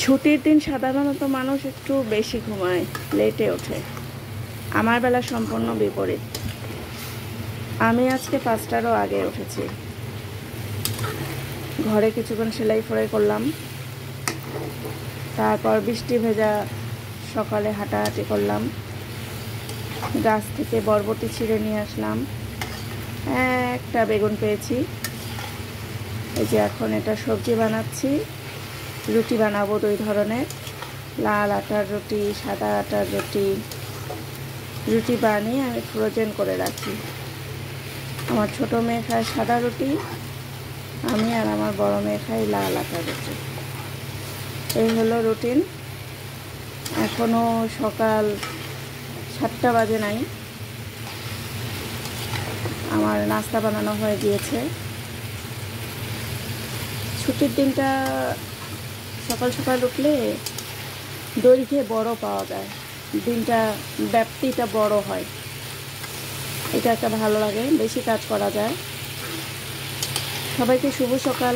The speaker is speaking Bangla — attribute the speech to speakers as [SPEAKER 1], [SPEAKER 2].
[SPEAKER 1] ছুটির দিন সাধারণত মানুষ একটু বেশি ঘুমায়, লেটে ওঠে। আমার বেলা সম্পূর্ণ বিপরীত। আমি আজকে 5টারও আগে উঠেছি। ঘরে কিছুক্ষণ সেলাই ফোড়াই করলাম, তারপর বৃষ্টি ভেজা সকালে হাঁটাহাঁটি করলাম, গাছ থেকে বরবটি ছিঁড়ে নিয়ে আসলাম, একটা বেগুন পেয়েছি। এই যে এখন এটা সবজি বানাচ্ছি, রুটি বানাবো 2 ধরনের, লাল আটার রুটি, সাদা আটার রুটি। রুটি বানিয়ে আমি ফ্রোজেন করে রাখি। আমার ছোটো মেয়ে খায় সাদা রুটি, আমি আর আমার বড় মেয়ে খাই লাল আটার রুটি। এই হলো রুটিন। এখনও সকাল 7টা বাজে নাই, আমার নাস্তা বানানো হয়ে গিয়েছে। ছুটির দিনটা সকাল সকাল উঠলে দৈর্ঘ্যে বড় পাওয়া যায়, দিনটা ব্যাপ্তিটা বড় হয়, এটা একটা ভালো লাগে, বেশি কাজ করা যায়। সবাইকে শুভ সকাল।